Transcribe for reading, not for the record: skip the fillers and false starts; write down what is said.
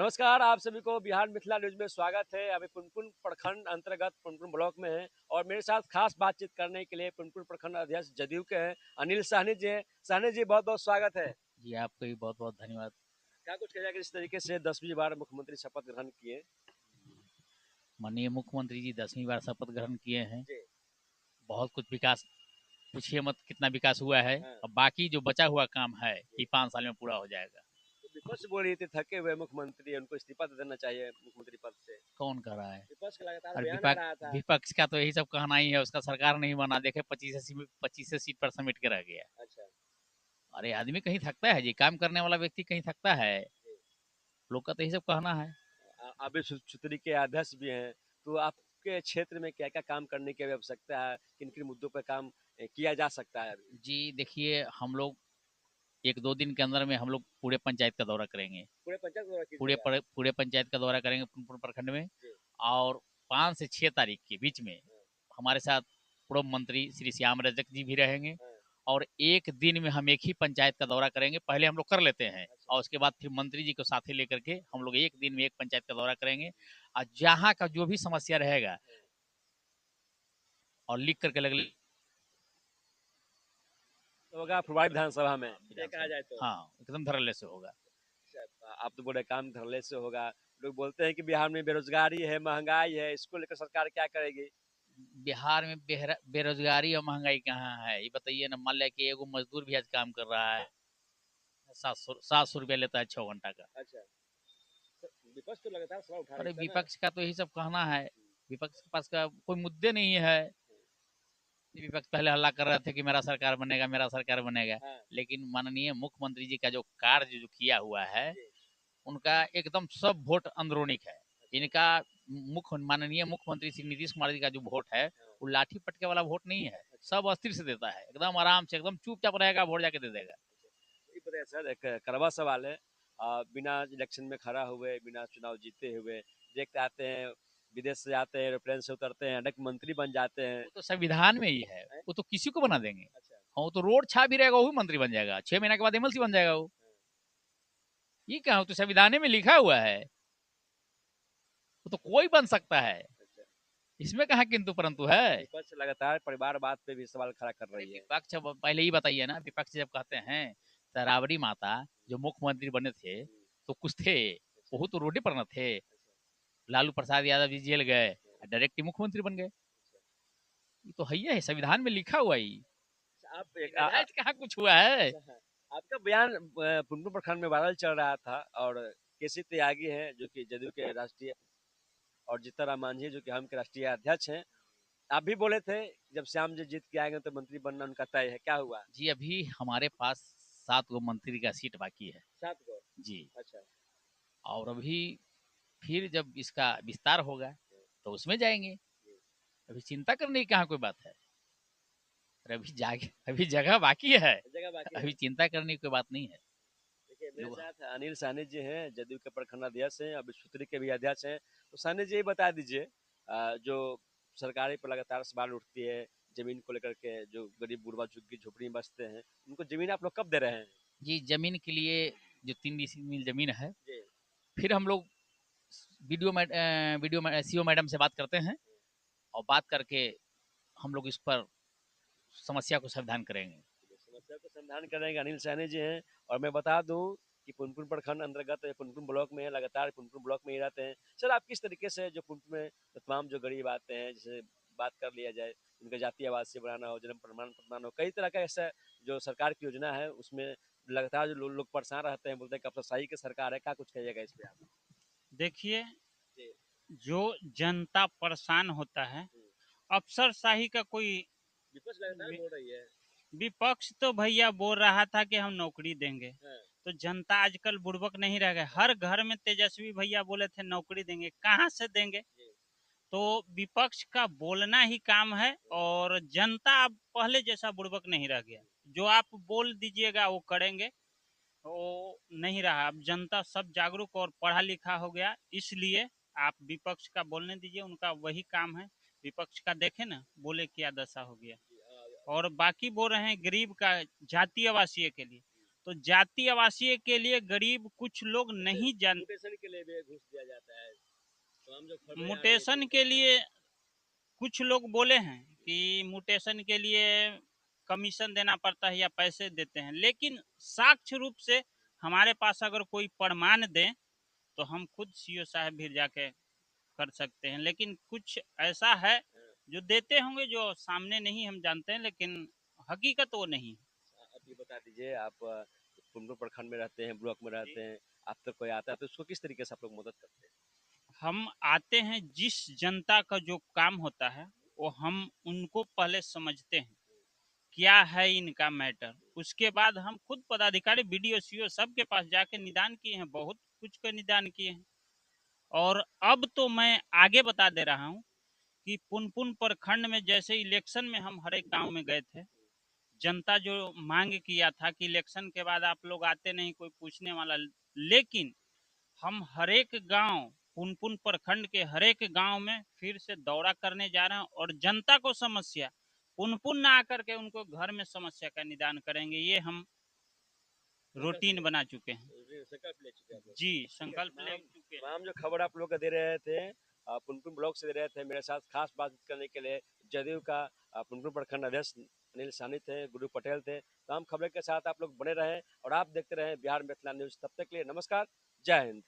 नमस्कार, आप सभी को बिहार मिथिला न्यूज़ में स्वागत है। अभी पुनपुन प्रखंड अंतर्गत पुनपुन ब्लॉक में है और मेरे साथ खास बातचीत करने के लिए पुनपुन प्रखंड अध्यक्ष जदयू के हैं अनिल साहनी जी हैं। साहनी जी, बहुत-बहुत स्वागत है। जी, आपको भी बहुत-बहुत धन्यवाद। क्या कुछ कहिएगा किस तरीके से 10वीं बार मुख्यमंत्री शपथ ग्रहण किए? माननीय मुख्यमंत्री जी 10वीं बार शपथ ग्रहण किए हैं। जी। बहुत कुछ विकास पूछिए मत कितना विकास हुआ है। हाँ। अब बाकी जो बचा हुआ काम है, जी। ये 5 साल में पूरा हो जाएगा। तो विपक्ष बोल रही थी थके हुए मुख्यमंत्री, उनको इस्तीफा दे देना चाहिए मुख्यमंत्री पद से। कौन कह रहा है? विपक्ष का लगातार और बयान आ रहा था। विपक्ष का तो यही सब कहना ही है, उसका सरकार नहीं बना। देखे 25 सीट पर समेट के रह गया। अच्छा। अरे आदमी कहीं थकता है जी, काम करने वाला व्यक्ति कहीं थकता है। जी। लोग का तो यही सब कहना है। अभी सूत्री के अध्यक्ष भी हैं, तो आपके क्षेत्र में क्या-क्या काम करने की आवश्यकता है? किन-किन मुद्दों पे काम किया जा सकता है अभी? जी, देखिए हम लोग 1-2 दिन के अंदर में हम लोग पूरे पंचायत का दौरा करेंगे। पूरे पंचायत दौरा कीजिएगा? पूरे पंचायत का दौरा करेंगे पुनपुन प्रखंड में। जी। और 5 से 6 तारीख के बीच में हाँ। हमारे साथ पूर्व मंत्री श्री श्याम रजक जी भी रहेंगे। हाँ। और एक दिन में हम एक ही पंचायत का दौरा करेंगे। पहले हम लोग कर लेते हैं अच्छा। और उसके बाद फिर मंत्री जी को साथ ही लेकर के हम लोग एक दिन में एक पंचायत का दौरा करेंगे। और जहाँ का जो भी समस्या रहेगा हाँ। और लिख करके लग तो होगा फुलवाड़ी विधानसभा में, हाँ, ये कहा विधानसभा जाए तो? हाँ, एकदम धड़ल्ले से होगा। अच्छा, आप तो बोल रहे काम धड़ल्ले से होगा। लोग बोलते हैं कि बिहार में बेरोजगारी है, महँगाई है, इसको लेकर सरकार क्या करेगी? बिहार में बेरोजगारी और महंगाई कहाँ है? ये बताइए ना। मान लिया कि एगो मजदूर भी आज काम कर रहा है, 700 रुपया लेता है 6 घंटा का। अच्छा। तो विपक्ष तो लगातार सवाल उठा रही अरे है ना? विपक्ष का तो यही सब कहना है। विपक्ष के पास का कोई मुद्दे नहीं है। विपक्ष पहले हल्ला कर रहे थे कि मेरा सरकार बनेगा, मेरा सरकार बनेगा। हाँ। लेकिन माननीय मुख्यमंत्री जी का जो कार्य जो किया हुआ है, जी। उनका एकदम सब वोट अंदरूनिक है। अच्छा। इनका माननीय मुख्यमंत्री श्री नीतीश कुमार जी का जो वोट है, हाँ। वो लाठी पटके वाला वोट नहीं है। अच्छा। सब अस्थिर से देता है, एकदम आराम से, एकदम चुपचाप रहेगा, वोट जाके दे देगा। ये बताइए सर, एक कड़वा सवाल है। बिना इलेक्शन में खड़ा हुए, बिना चुनाव जीते हुए देखते आते हैं, विदेश से आते हैं, एरोप्लेन से उतरते हैं, अनेक मंत्री बन जाते हैं। वो तो संविधान में ही है, हैं? वो तो किसी को बना देंगे। अच्छा। हाँ, वो तो रोड छा भी रहेगा, वो भी मंत्री बन जाएगा। 6 महीने के बाद एमएलसी बन जाएगा वो। हाँ। ये क्या, वो तो संविधान में लिखा हुआ है। वो तो कोई बन सकता है, अच्छा। इसमें कहाँ किंतु परंतु है। विपक्ष लगातार परिवारवाद पे भी सवाल खड़ा कर अरे रही है। विपक्ष, अब पहले ही बताइए ना। विपक्ष जब कहते हैं राबड़ी माता जो मुख्यमंत्री बने थे, हम्म। तो कुछ थे, अच्छा। वो तो रोडे पर न थे। अच्छा। लालू प्रसाद यादव जी जेल गए, हाँ। डायरेक्ट मुख्यमंत्री बन गए। अच्छा। ये तो है ही है, संविधान में लिखा हुआ ही। अच्छा, आप एक निर्धारित कहाँ कुछ हुआ है। अच्छा है। आपका बयान पुनपुन प्रखंड में वायरल चल रहा था और केसी त्यागी हैं जो कि जदयू के राष्ट्रीय और जीतन राम मांझी जो कि हम के राष्ट्रीय अध्यक्ष हैं। आप भी बोले थे जब श्याम जी जीत के आएंगे तो मंत्री बनना उनका तय है, क्या हुआ? जी, अभी हमारे पास 7 गो मंत्री का सीट बाकी है। 7 गो। जी। अच्छा। और अभी फिर जब इसका विस्तार होगा तो उसमें जाएंगे। जी। अभी चिंता करने की कहाँ कोई बात है। और अभी जगह बाकी है। जगह बाकी अभी है। चिंता करने की कोई बात नहीं है। देखिए मेरे लोग साथ अनिल साहनी जी हैं, जदयू के प्रखंड अध्यक्ष हैं, अभी सूत्री के भी अध्यक्ष हैं। तो साहनी जी ये बता दीजिए, जो सरकारी पर लगातार सवाल उठती है जमीन को लेकर के, जो गरीब गुरबा झुग्गी झोपड़ी में बसते हैं, उनको जमीन आप लोग कब दे रहे हैं? जी, जमीन के लिए जो 3 डिसमिल जमीन है, जी। फिर हम लोग सीओ मैडम से बात करते हैं और बात करके हम लोग इस पर समस्या को समाधान करेंगे। समस्या को समाधान करेंगे अनिल सैनी जी हैं। और मैं बता दूं कि पुनपुन प्रखंड अंतर्गत पुनपुन ब्लॉक में है, लगातार पुनपुन ब्लॉक में ही रहते हैं। सर, आप किस तरीके से जो पुनपुन में तमाम जो गरीब आते हैं, जैसे बात कर लिया जाए उनका जातीय आवासीय बनाना हो, जन्म प्रमाण पत्र बनाना हो, कई तरह का ऐसा जो सरकार की योजना है उसमें लगातार जो लोग परेशान रहते हैं, बोलते हैं कि अफसरशाही की सरकार है, क्या कुछ कहिएगा इस पे आप? देखिए, जी। जो जनता परेशान होता है, हम्म। अफसरशाही का कोई विपक्ष लगातार वि- बोल रही है। विपक्ष तो भैया बोल रहा था कि हम नौकरी देंगे। हाँ। तो जनता आजकल बुड़बक नहीं रह गए। हर घर में तेजस्वी भैया बोले थे नौकरी देंगे, कहाँ से देंगे? जी। तो विपक्ष का बोलना ही काम है, और जनता अब पहले जैसा बुड़बक नहीं रह गया। जो आप बोल दीजिएगा वो करेंगे, वो नहीं रहा। अब जनता सब जागरूक और पढ़ा लिखा हो गया, इसलिए आप विपक्ष का बोलने दीजिए, उनका वही काम है। विपक्ष का देखे ना, बोले क्या दशा हो गया। जी, और बाकी बोल रहे हैं गरीब का जातीय आवासीय के लिए। तो जाति आवासीय के लिए गरीब कुछ लोग नहीं जान म्यूटेशन के लिए भी घूस दिया जाता है, तो हम जो खबरें आ रही म्यूटेशन थी के लिए कुछ लोग बोले हैं कि म्यूटेशन के लिए कमीशन देना पड़ता है या पैसे देते हैं, लेकिन साक्ष्य रूप से हमारे पास अगर कोई प्रमाण दे तो हम खुद सीओ साहब भी जाके कर सकते हैं। लेकिन कुछ ऐसा है जो देते होंगे जो सामने नहीं हम जानते हैं, लेकिन हकीकत वो नहीं है। आप ये बता दीजिए, आप पुनपुन प्रखंड में रहते हैं, ब्लॉक में रहते हैं, आप तक कोई आता है तो उसको किस तरीके से आप लोग मदद करते हैं? हम आते हैं, जिस जनता का जो काम होता है वो हम उनको पहले समझते हैं क्या है इनका मैटर। उसके बाद हम खुद पदाधिकारी बीडीओ सीओ सबके पास जाके निदान किए हैं, बहुत कुछ का निदान किए हैं। और अब तो मैं आगे बता दे रहा हूँ कि पुनपुन प्रखंड में जैसे इलेक्शन में हम हर एक गाँव में गए थे, जनता जो मांग किया था कि इलेक्शन के बाद आप लोग आते नहीं, कोई पूछने वाला, लेकिन हम हर एक गांव, पुनपुन प्रखंड के हर एक गांव में फिर से दौरा करने जा रहे हैं और जनता को समस्या पुनपुन ना आकर के उनको घर में समस्या का निदान करेंगे। ये हम रूटीन बना चुके हैं। संकल्प ले चुके हैं आप लोग। जी, ठीक है, संकल्प ले चुके हैं। तमाम जो खबर आप लोग को दे रहे थे, पुनपुन ब्लॉक से दे रहे थे, मेरे साथ खास बातचीत करने के लिए जदयू का पुनपुन प्रखंड अध्यक्ष अनिल सानी थे, गुरु पटेल थे। तमाम खबरें के साथ आप लोग बने रहें और आप देखते रहें बिहार मिथिला न्यूज। तब तक के लिए नमस्कार, जय हिंद।